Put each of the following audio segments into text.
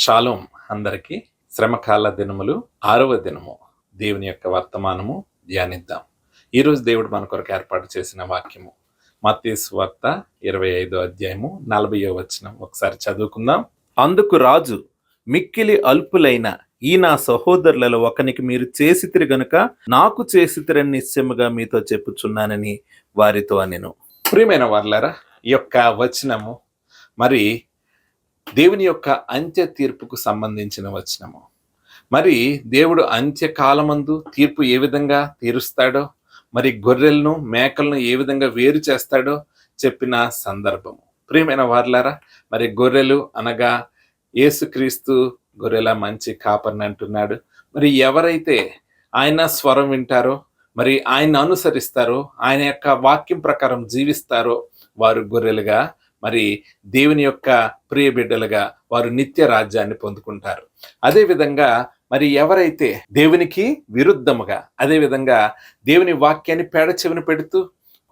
Shalom అందరికీ. శ్రమకాల దినములు 6వ దినము దేవుని యొక్క వర్తమానము ధ్యానిద్దాం. ఈరోజు దేవుడు మన కొరకు ఏర్పాటు చేసిన వాక్యము మత్తయి సువార్త 25వ అధ్యాయము 40వ వచనం. ఒకసారి చదువుకుందాం. అందుకు రాజు, మిక్కిలి అల్పులైన ఈ నా సహోదరులలో ఒకనికి మీరు చేసితిరి గనుక నాకు చేసితిరని నిశ్చయముగా మీతో చెప్పుచున్నానని వారితో అనెను. ప్రియమైన వారలారా, ఈ యొక్క వచనము మరి దేవుని యొక్క అంత్య తీర్పుకు సంబంధించిన వచనము. మరి దేవుడు అంత్యకాలమందు తీర్పు ఏ విధంగా తీరుస్తాడో, మరి గొర్రెలను మేకలను ఏ విధంగా వేరు చేస్తాడో చెప్పిన సందర్భము. ప్రియమైన వారలారా, మరి గొర్రెలు అనగా యేసుక్రీస్తు గొర్రెల మంచి కాపరిని అంటున్నాడు. మరి ఎవరైతే ఆయన స్వరం వింటారో, మరి ఆయన అనుసరిస్తారో, ఆయన యొక్క వాక్యం ప్రకారం జీవిస్తారో వారు గొర్రెలుగా, మరి దేవుని యొక్క ప్రియ బిడ్డలుగా వారు నిత్య రాజ్యాన్ని పొందుకుంటారు. అదేవిధంగా మరి ఎవరైతే దేవునికి విరుద్ధముగా, అదేవిధంగా దేవుని వాక్యాన్ని చెవిన పెడుతూ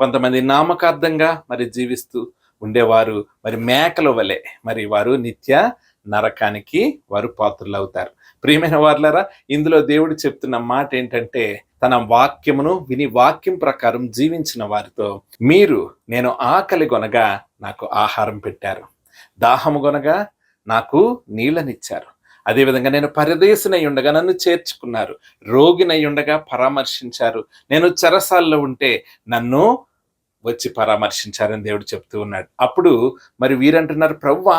కొంతమంది నామకార్థంగా మరి జీవిస్తూ ఉండేవారు మరి మేకల వలె మరి వారు నిత్య నరకానికి వారు పాత్రులు అవుతారు. ప్రియమైన వారలారా, ఇందులో దేవుడు చెప్తున్న మాట ఏంటంటే, తన వాక్యమును విని వాక్యం ప్రకారం జీవించిన వారితో, మీరు నేను ఆకలి గొనగా నాకు ఆహారం పెట్టారు, దాహము గొనగా నాకు నీళ్ళనిచ్చారు, అదేవిధంగా నేను పరదేశినై ఉండగా నన్ను చేర్చుకున్నారు, రోగినై ఉండగా పరామర్శించారు, నేను చెరసాల్లో ఉంటే నన్ను వచ్చి పరామర్శించారని దేవుడు చెప్తూ ఉన్నాడు. అప్పుడు మరి వీరంటున్నారు, ప్రభువా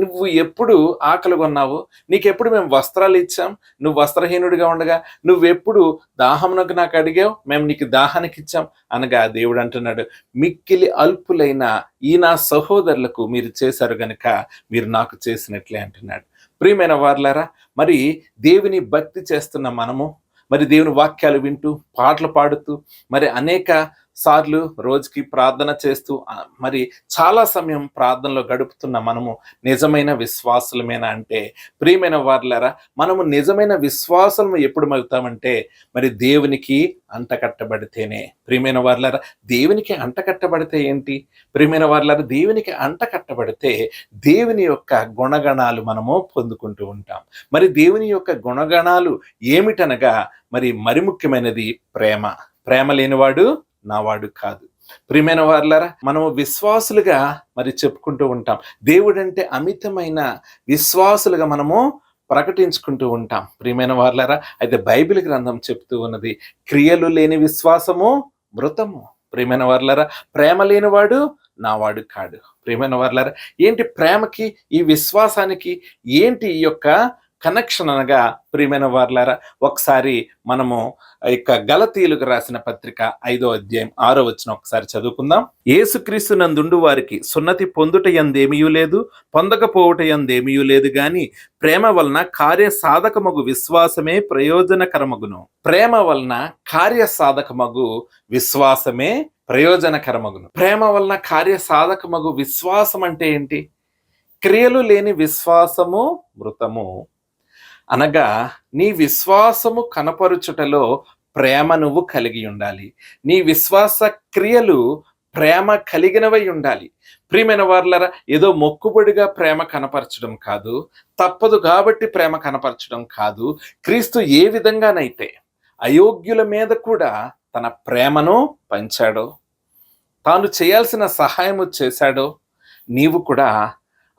నువ్వు ఎప్పుడు ఆకలి కొన్నావు, నీకెప్పుడు మేము వస్త్రాలు ఇచ్చాం, నువ్వు వస్త్రహీనుడిగా ఉండగా నువ్వెప్పుడు దాహమునకు నాకు అడిగావు, మేము నీకు దాహానికి ఇచ్చాం అనగా దేవుడు అంటున్నాడు, మిక్కిలి అల్పులైన ఈ నా సహోదరులకు మీరు చేశారు గనుక మీరు నాకు చేసినట్లే అంటున్నాడు. ప్రియమైన వారలారా, మరి దేవుని భక్తి చేస్తున్న మనము, మరి దేవుని వాక్యాలు వింటూ పాటలు పాడుతూ మరి అనేక సార్లు రోజుకి ప్రార్థన చేస్తూ మరి చాలా సమయం ప్రార్థనలో గడుపుతున్న మనము నిజమైన విశ్వాసులమేనా అంటే, ప్రియమైన వారలారా, మనము నిజమైన విశ్వాసం ఎప్పుడు మగుతామంటే మరి దేవునికి అంటకట్టబడితేనే. ప్రియమైన వారలారా, దేవునికి అంటకట్టబడితే ఏంటి? ప్రియమైన వారలారా, దేవునికి అంటకట్టబడితే దేవుని యొక్క గుణగణాలు మనము పొందుకుంటూ ఉంటాం. మరి దేవుని యొక్క గుణగణాలు ఏమిటనగా మరి ముఖ్యమైనది ప్రేమ. ప్రేమ లేనివాడు నావాడు కాదు. ప్రియమైన వారలారా, మనము విశ్వాసులుగా మరి చెప్పుకుంటూ ఉంటాం, దేవుడంటే అమితమైన విశ్వాసులుగా మనము ప్రకటించుకుంటూ ఉంటాం. ప్రియమైన వారలారా, అయితే బైబిల్ గ్రంథం చెప్తూ ఉన్నది, క్రియలు లేని విశ్వాసము మృతము. ప్రియమైన వారలారా, ప్రేమ లేనివాడు నావాడు కాడు. ప్రియమైన వారలారా, ఏంటి ప్రేమకి ఈ విశ్వాసానికి ఏంటి ఈ యొక్క కనెక్షన్ అనగా, ప్రియమైన వారలారా, ఒకసారి మనము ఇక గలతీయులకు రాసిన పత్రిక 5వ అధ్యాయం 6వ వచనం ఒకసారి చదువుకుందాం. యేసుక్రీస్తు నందుండు వారికి సున్నతి పొందుట యందేమీయూ లేదు, పొందకపోవుట యందేమీయూ లేదు గాని ప్రేమ వలన కార్య సాధకమగు విశ్వాసమే ప్రయోజనకరమగును. ప్రేమ వలన కార్య సాధకమగు విశ్వాసమే ప్రయోజనకరమగును. ప్రేమ వలన కార్య సాధకమగు విశ్వాసం అంటే ఏంటి? క్రియలు లేని విశ్వాసము మృతము అనగా, నీ విశ్వాసము కనపరుచుటలో ప్రేమ నువ్వు కలిగి ఉండాలి. నీ విశ్వాస క్రియలు ప్రేమ కలిగినవై ఉండాలి. ప్రియమైన వారలారా, ఏదో మొక్కుబడిగా ప్రేమ కనపరచడం కాదు, తప్పదు కాబట్టి ప్రేమ కనపరచడం కాదు. క్రీస్తు ఏ విధంగానైతే అయోగ్యుల మీద కూడా తన ప్రేమను పంచాడో, తాను చేయాల్సిన సహాయము చేశాడో, నీవు కూడా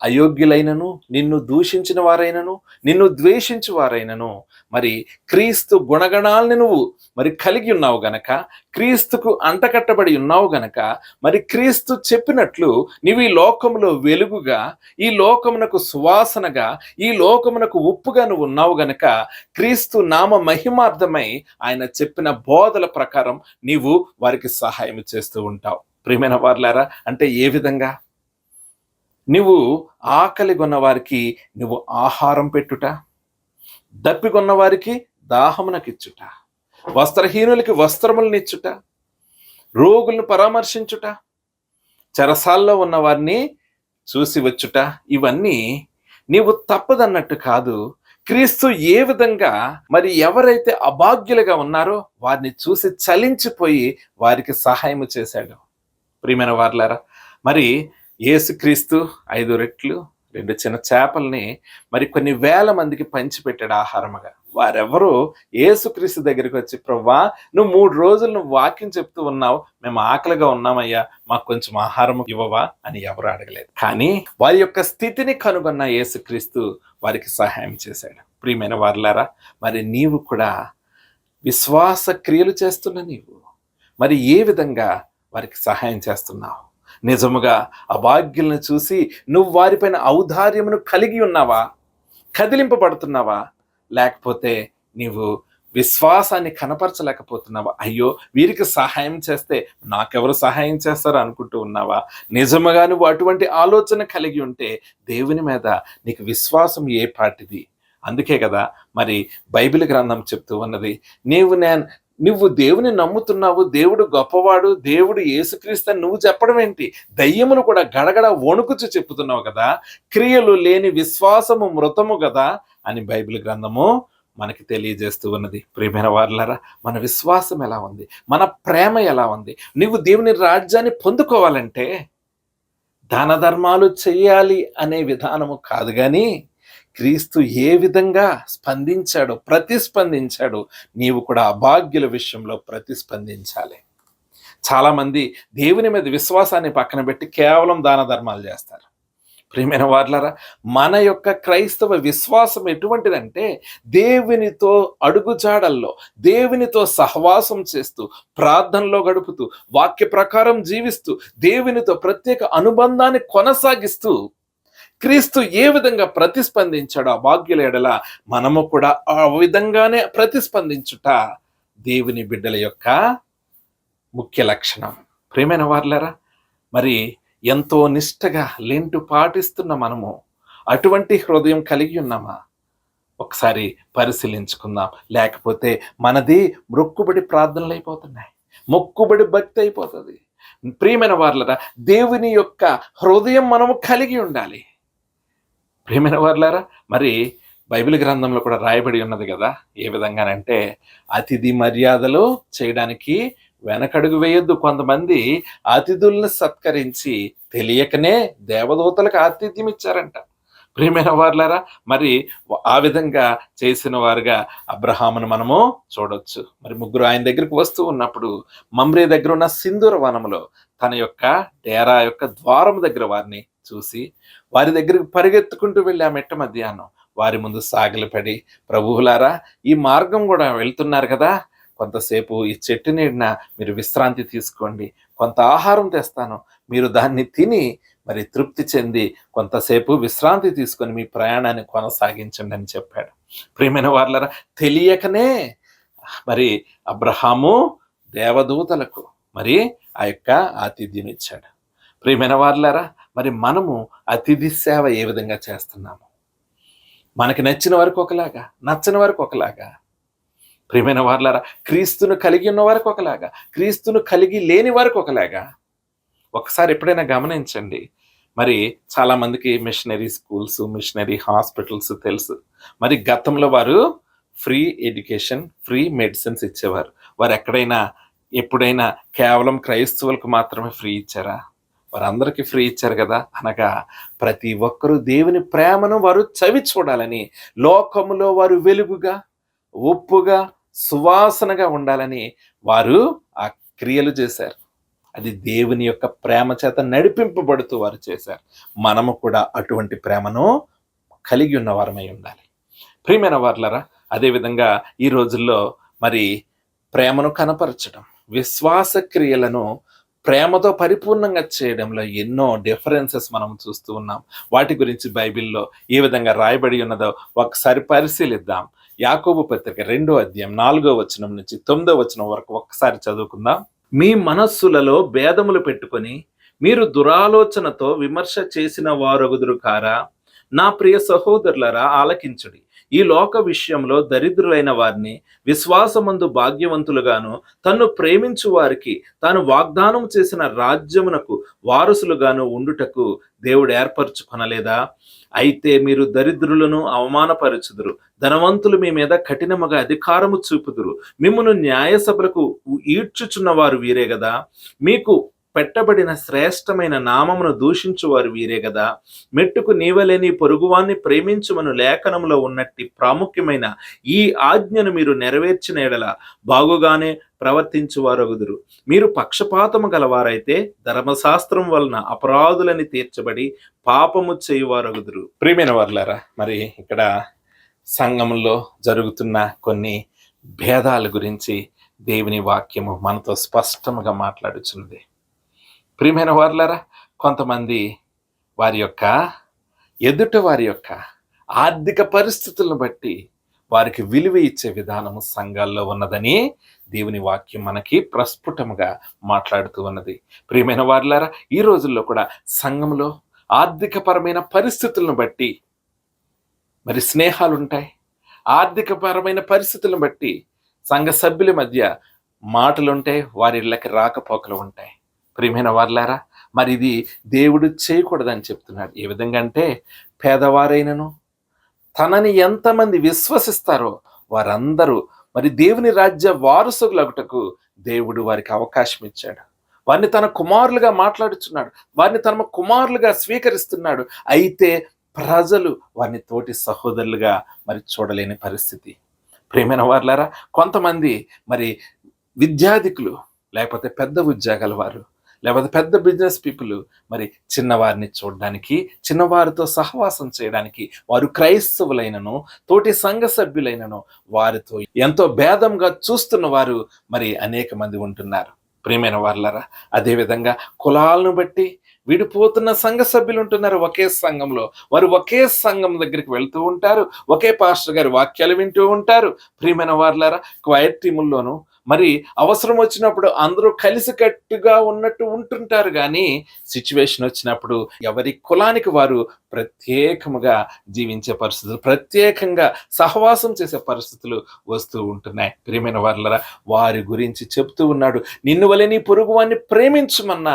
అయోగ్యులైనను, నిన్ను దూషించిన వారైనను, నిన్ను ద్వేషించు వారైనను మరి క్రీస్తు గుణగణాలని నువ్వు మరి కలిగి ఉన్నావు గనక, క్రీస్తుకు అంటకట్టబడి ఉన్నావు గనక, మరి క్రీస్తు చెప్పినట్లు నీవు ఈ లోకములో వెలుగుగా, ఈ లోకమునకు సువాసనగా, ఈ లోకమునకు ఉప్పుగా నువ్వు ఉన్నావు గనక, క్రీస్తు నామ మహిమార్థమై ఆయన చెప్పిన బోధల ప్రకారం నీవు వారికి సహాయం చేస్తూ ఉంటావు. ప్రియమైన వారలారా, అంటే ఏ విధంగా? నువ్వు ఆకలి కొన్న వారికి నువ్వు ఆహారం పెట్టుట, దప్పికొన్న వారికి దాహమునకిచ్చుట, వస్త్రహీనులకి వస్త్రములనిచ్చుట, రోగులను పరామర్శించుట, చెరసాల్లో ఉన్న వారిని చూసి వచ్చుట, ఇవన్నీ నీవు తప్పదన్నట్టు కాదు. క్రీస్తు ఏ విధంగా మరి ఎవరైతే అభాగ్యులుగా ఉన్నారో వారిని చూసి చలించిపోయి వారికి సహాయం చేశాడు. ప్రియమైన వారలారా, మరి యేసుక్రీస్తు 5 రెట్లు 2 చిన్న చేపల్ని మరి కొన్ని వేల మందికి పంచిపెట్టాడు ఆహారముగా. వారెవరు యేసుక్రీస్తు దగ్గరికి వచ్చి, ప్రభువా, నువ్వు 3 రోజులు నువ్వు వాక్యం చెప్తూ ఉన్నావు, మేము ఆకలిగా ఉన్నామయ్యా, మాకు కొంచెం ఆహారం ఇవ్వవా అని ఎవరు అడగలేదు. కానీ వారి యొక్క స్థితిని కనుగొన్న యేసుక్రీస్తు వారికి సహాయం చేశాడు. ప్రియమైన వారులారా, మరి నీవు కూడా విశ్వాస క్రియలు చేస్తున్న నీవు మరి ఏ విధంగా వారికి సహాయం చేస్తున్నావు? నిజముగా అభాగ్యులను చూసి నువ్వు వారిపైన ఔదార్యమును కలిగి ఉన్నావా? కదిలింపబడుతున్నావా? లేకపోతే నీవు విశ్వాసాన్ని కనపరచలేకపోతున్నావా? అయ్యో, వీరికి సహాయం చేస్తే నాకెవరు సహాయం చేస్తారో అనుకుంటూ ఉన్నావా? నిజముగా నువ్వు అటువంటి ఆలోచన కలిగి ఉంటే దేవుని మీద నీకు విశ్వాసం ఏ పాటిది? అందుకే కదా మరి బైబిల్ గ్రంథం చెప్తూ ఉన్నది, నువ్వు దేవుని నమ్ముతున్నావు, దేవుడు గొప్పవాడు, దేవుడు యేసుక్రీస్తు అని నువ్వు చెప్పడం ఏంటి? దయ్యములు కూడా గడగడ వణుకుచు చెప్పుతున్నావు కదా, క్రియలు లేని విశ్వాసము మృతము కదా అని బైబిల్ గ్రంథము మనకి తెలియజేస్తూ ఉన్నది. ప్రియమైన వారులారా, మన విశ్వాసం ఎలా ఉంది? మన ప్రేమ ఎలా ఉంది? నువ్వు దేవుని రాజ్యాన్ని పొందుకోవాలంటే దాన ధర్మాలు చెయ్యాలి అనే విధానము కాదు, కానీ క్రీస్తు ఏ విధంగా స్పందించాడో, ప్రతిస్పందించాడో, నీవు కూడా అభాగ్యుల విషయంలో ప్రతిస్పందించాలి. చాలామంది దేవుని మీద విశ్వాసాన్ని పక్కన పెట్టి కేవలం దాన ధర్మాలు చేస్తారు. ప్రియమైన వారులారా, మన యొక్క క్రైస్తవ విశ్వాసం ఎటువంటిదంటే దేవునితో అడుగుజాడల్లో, దేవునితో సహవాసం చేస్తూ, ప్రార్థనలో గడుపుతూ, వాక్య ప్రకారం జీవిస్తూ, దేవునితో ప్రత్యేక అనుబంధాన్ని కొనసాగిస్తూ క్రీస్తు ఏ విధంగా ప్రతిస్పందించాడో అభాగ్యుల ఎడల మనము కూడా ఆ విధంగానే ప్రతిస్పందించుట దేవుని బిడ్డల యొక్క ముఖ్య లక్షణం. ప్రియమైన వారులారా, మరి ఎంతో నిష్టగా లెంటు పాటిస్తున్న మనము అటువంటి హృదయం కలిగి ఉన్నామా? ఒకసారి పరిశీలించుకుందాం. లేకపోతే మనది మొక్కుబడి ప్రార్థనలు అయిపోతున్నాయి, మొక్కుబడి భక్తి అయిపోతుంది. ప్రియమైన వారులారా, దేవుని యొక్క హృదయం మనము కలిగి ఉండాలి. ప్రియమైన వారులారా, మరి బైబిల్ గ్రంథంలో కూడా రాయబడి ఉన్నది కదా, ఏ విధంగానంటే అతిథి మర్యాదలు చేయడానికి వెనకడుగు వేయొద్దు. కొంతమంది అతిథుల్ని సత్కరించి తెలియకనే దేవదూతలకు ఆతిథ్యం ఇచ్చారంట. ప్రియమైన వారులారా, మరి ఆ విధంగా చేసిన వారుగా అబ్రహామును మనము చూడొచ్చు. మరి ముగ్గురు ఆయన దగ్గరికి వస్తూ ఉన్నప్పుడు మమ్రే దగ్గర ఉన్న సింధూర వనములో తన యొక్క డేరా యొక్క ద్వారం దగ్గర వారిని చూసి వారి దగ్గరికి పరిగెత్తుకుంటూ వెళ్ళి ఆ మెట్ట మధ్యాహ్నం వారి ముందు సాగిలపడి, ప్రభువులారా, ఈ మార్గం కూడా వెళ్తున్నారు కదా, కొంతసేపు ఈ చెట్టు నీడన మీరు విశ్రాంతి తీసుకోండి, కొంత ఆహారం తెస్తాను, మీరు దాన్ని తిని మరి తృప్తి చెంది కొంతసేపు విశ్రాంతి తీసుకొని మీ ప్రయాణాన్ని కొనసాగించండి అని చెప్పాడు. ప్రియమైన వారులారా, తెలియకనే మరి అబ్రహాము దేవదూతలకు మరి ఆ యొక్క ఆతిథ్యం ఇచ్చాడు. ప్రియమైన వారులారా, మరి మనము అతిథి సేవ ఏ విధంగా చేస్తున్నాము? మనకి నచ్చిన వారికి ఒకలాగా, నచ్చని వారికి ఒకలాగా. ప్రియమైన వారులారా, క్రీస్తును కలిగి ఉన్న వారికి ఒకలాగా, క్రీస్తును కలిగి లేని వారికి ఒకలాగా. ఒకసారి ఎప్పుడైనా గమనించండి, మరి చాలామందికి మిషనరీ స్కూల్స్, మిషనరీ హాస్పిటల్స్ తెలుసు. మరి గతంలో వారు ఫ్రీ ఎడ్యుకేషన్, ఫ్రీ మెడిసిన్స్ ఇచ్చేవారు. వారు ఎప్పుడైనా కేవలం క్రైస్తవులకు మాత్రమే ఫ్రీ ఇచ్చారా? వారందరికీ ఫ్రీ ఇచ్చారు కదా. అనగా ప్రతి ఒక్కరూ దేవుని ప్రేమను వారు చవి చూడాలని, లోకములో వారు వెలుగుగా, ఉప్పుగా, సువాసనగా ఉండాలని వారు ఆ క్రియలు చేశారు. అది దేవుని యొక్క ప్రేమ చేత నడిపింపబడుతూ వారు చేశారు. మనము కూడా అటువంటి ప్రేమను కలిగి ఉన్న వారమై ఉండాలి. ప్రియమైన వారులారా, అదేవిధంగా ఈ రోజుల్లో మరి ప్రేమను కనపరచడం, విశ్వాస క్రియలను ప్రేమతో పరిపూర్ణంగా చేయడంలో ఎన్నో డిఫరెన్సెస్ మనం చూస్తూ ఉన్నాం. వాటి గురించి బైబిల్లో ఏ విధంగా రాయబడి ఉన్నదో ఒకసారి పరిశీలిద్దాం. యాకోబు పత్రిక 2వ అధ్యాయం 4వ వచనం నుంచి 9వ వచనం వరకు ఒకసారి చదువుకుందాం. మీ మనస్సులలో భేదములు పెట్టుకొని మీరు దురాలోచనతో విమర్శ చేసిన వారొగుదురు కారా? నా ప్రియ సహోదరులరా, ఆలకించుడి. ఈ లోక విషయంలో దరిద్రులైన వారిని విశ్వాసమందు భాగ్యవంతులుగాను, తన్ను ప్రేమించు వారికి తాను వాగ్దానం చేసిన రాజ్యమునకు వారసులుగాను ఉండుటకు దేవుడు ఏర్పరచుకొనలేదా? అయితే మీరు దరిద్రులను అవమానపరచుదురు, ధనవంతులు మీ మీద కఠినముగా అధికారము చూపుదురు, మిమ్మును న్యాయసభలకు ఈడ్చుచున్న వారు వీరే గదా. మీకు పెట్టబడిన శ్రేష్టమైన నామమును దూషించువారు వీరే గదా. మెట్టుకు నీవలేని పొరుగువాన్ని ప్రేమించుమను లేఖనంలో ఉన్నట్టి ప్రాముఖ్యమైన ఈ ఆజ్ఞను మీరు నెరవేర్చిన ఎడల బాగుగానే ప్రవర్తించువారగుదురు. మీరు పక్షపాతము గలవారైతే ధర్మశాస్త్రం వలన అపరాధులని తీర్చబడి పాపము చేయువారగుదురు. ప్రియమైన వారులారా, మరి ఇక్కడ సంఘంలో జరుగుతున్న కొన్ని భేదాల గురించి దేవుని వాక్యము మనతో స్పష్టంగా మాట్లాడుచున్నది. ప్రియమైన వారులారా, కొంతమంది వారి యొక్క ఆర్థిక పరిస్థితులను బట్టి వారికి విలువ ఇచ్చే విధానము సంఘాల్లో ఉన్నదని దేవుని వాక్యం మనకి ప్రస్ఫుటముగా మాట్లాడుతూ ఉన్నది. ప్రియమైన వారులారా, ఈ రోజుల్లో కూడా సంఘంలో ఆర్థికపరమైన పరిస్థితులను బట్టి మరి స్నేహాలు ఉంటాయి. ఆర్థికపరమైన పరిస్థితులను బట్టి సంఘ సభ్యుల మధ్య మాటలుంటాయి, వారి ఇళ్ళకి రాకపోకలు ఉంటాయి. ప్రియమైన వారులారా, మరి ఇది దేవుడు చేయకూడదని చెప్తున్నాడు. ఏ విధంగా అంటే, పేదవారైనను తనని ఎంతమంది విశ్వసిస్తారో వారందరూ మరి దేవుని రాజ్య వారసులగుటకు దేవుడు వారికి అవకాశం ఇచ్చాడు. వారిని తన కుమారులుగా మాట్లాడుచున్నాడు, వారిని తన కుమారులుగా స్వీకరిస్తున్నాడు. అయితే ప్రజలు వారిని తోటి సహోదరులుగా మరి చూడలేని పరిస్థితి. ప్రియమైన వారులారా, కొంతమంది మరి విద్యాధికులు, లేకపోతే పెద్ద ఉద్యోగాల వారు, లేకపోతే పెద్ద బిజినెస్ పీపుల్ మరి చిన్నవారిని చూడడానికి, చిన్నవారితో సహవాసం చేయడానికి వారు క్రైస్తవులైనను తోటి సంఘ సభ్యులైనను వారితో ఎంతో భేదంగా చూస్తున్న వారు మరి అనేక మంది ఉంటున్నారు. ప్రియమైన వారులారా, అదేవిధంగా కులాలను బట్టి విడిపోతున్న సంఘ సభ్యులు ఉంటున్నారు. ఒకే సంఘంలో వారు ఒకే సంఘం దగ్గరికి వెళ్తూ ఉంటారు, ఒకే పాస్టర్ గారి వాక్యాలు వింటూ ఉంటారు. ప్రియమైన వారులారా, క్వైట్ టీముల్లోనూ మరి అవసరం వచ్చినప్పుడు అందరూ కలిసికట్టుగా ఉన్నట్టు ఉంటుంటారు. కానీ సిచ్యువేషన్ వచ్చినప్పుడు ఎవరి కులానికి వారు ప్రత్యేకముగా జీవించే పరిస్థితులు, ప్రత్యేకంగా సహవాసం చేసే పరిస్థితులు వస్తూ ఉంటున్నాయి. ప్రియమైన వారులారా, వారి గురించి చెప్తూ ఉన్నాడు. నిన్ను వలె నీ పొరుగువాన్ని ప్రేమించుమన్న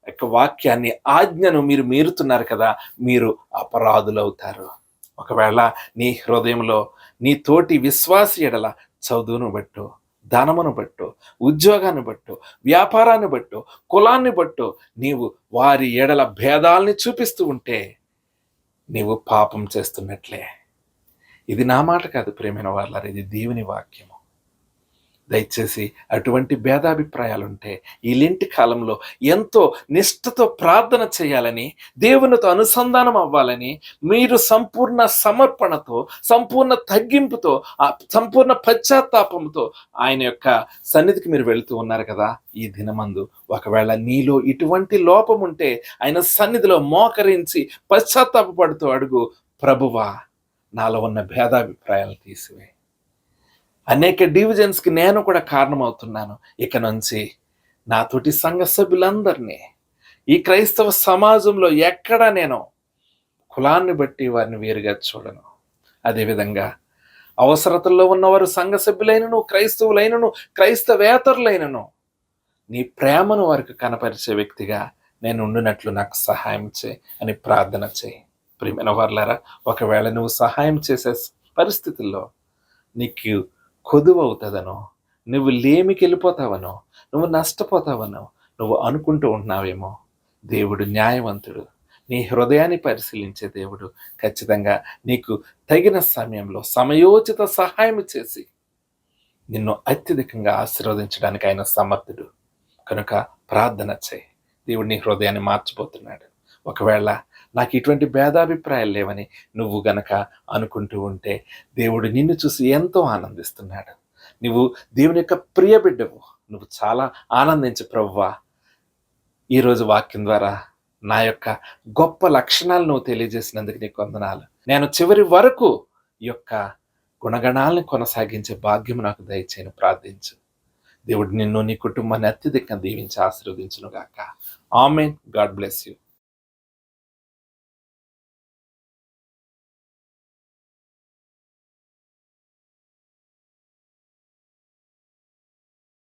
యొక్క వాక్యాన్ని, ఆజ్ఞను మీరు మీరుతున్నారు కదా, మీరు అపరాధులవుతారు. ఒకవేళ నీ హృదయంలో నీ తోటి విశ్వాసి ఎడల చదువును బట్టు, ధనమును బట్టు, ఉద్యోగాన్ని బట్టు, వ్యాపారాన్ని బట్టు, కులాన్ని బట్టు నీవు వారి ఎడల భేదాల్ని చూపిస్తూ ఉంటే నీవు పాపం చేస్తున్నట్లే. ఇది నా మాట కాదు ప్రియమైన వారులారా, ఇది దేవుని వాక్యము. దయచేసి అటువంటి భేదాభిప్రాయాలుంటే ఈ లెంటి కాలంలో ఎంతో నిష్ఠతో ప్రార్థన చేయాలని, దేవునితో అనుసంధానం అవ్వాలని, మీరు సంపూర్ణ సమర్పణతో, సంపూర్ణ తగ్గింపుతో, సంపూర్ణ పశ్చాత్తాపంతో ఆయన యొక్క సన్నిధికి మీరు వెళుతూ ఉన్నారు కదా. ఈ దినమందు ఒకవేళ నీలో ఇటువంటి లోపం ఉంటే ఆయన సన్నిధిలో మోకరించి పశ్చాత్తాపడుతూ అడుగు, ప్రభువా నాలో ఉన్న భేదాభిప్రాయాలు తీసివే. అనేక డివిజన్స్కి నేను కూడా కారణమవుతున్నాను. ఇక నుంచి నాతోటి సంఘ సభ్యులందరినీ ఈ క్రైస్తవ సమాజంలో ఎక్కడా నేను కులాన్ని బట్టి వారిని వేరుగా చూడను. అదేవిధంగా అవసరతల్లో ఉన్నవారు సంఘ సభ్యులైనను, క్రైస్తవులైనను, క్రైస్తవేతరులైనను నీ ప్రేమను వారికి కనపరిచే వ్యక్తిగా నేను ఉండినట్లు నాకు సహాయం చేయి అని ప్రార్థన చేయి. ప్రియమైన వారులారా, ఒకవేళ నువ్వు సహాయం చేసే పరిస్థితుల్లో నీకు కొదువవుతుందనో, నువ్వు లేమికి వెళ్ళిపోతావనో, నువ్వు నష్టపోతావనో నువ్వు అనుకుంటూ ఉంటున్నావేమో, దేవుడు న్యాయవంతుడు, నీ హృదయాన్ని పరిశీలించే దేవుడు ఖచ్చితంగా నీకు తగిన సమయంలో సమయోచిత సహాయం చేసి నిన్ను అత్యధికంగా ఆశీర్వదించడానికి ఆయన సమర్థుడు. కనుక ప్రార్థన చేయి. దేవుడు నీ హృదయాన్ని మార్చిపోతున్నాడు. ఒకవేళ నాకు ఇటువంటి భేదాభిప్రాయాలు లేవని నువ్వు గనక అనుకుంటూ ఉంటే దేవుడు నిన్ను చూసి ఎంతో ఆనందిస్తున్నాడు. నువ్వు దేవుని యొక్క ప్రియ బిడ్డవు. నువ్వు చాలా ఆనందించు. ప్రభువా, ఈరోజు వాక్యం ద్వారా నా యొక్క గొప్ప లక్షణాలు నువ్వు తెలియజేసినందుకు నీకు వందనాలు. నేను చివరి వరకు ఈ యొక్క గుణగణాలను కొనసాగించే భాగ్యం నాకు దయచేయని ప్రార్థించు. దేవుడు నిన్ను, నీ కుటుంబాన్ని అత్యధికంగా దీవించి ఆశీర్వదించును గాక. ఆమేన్. God bless you.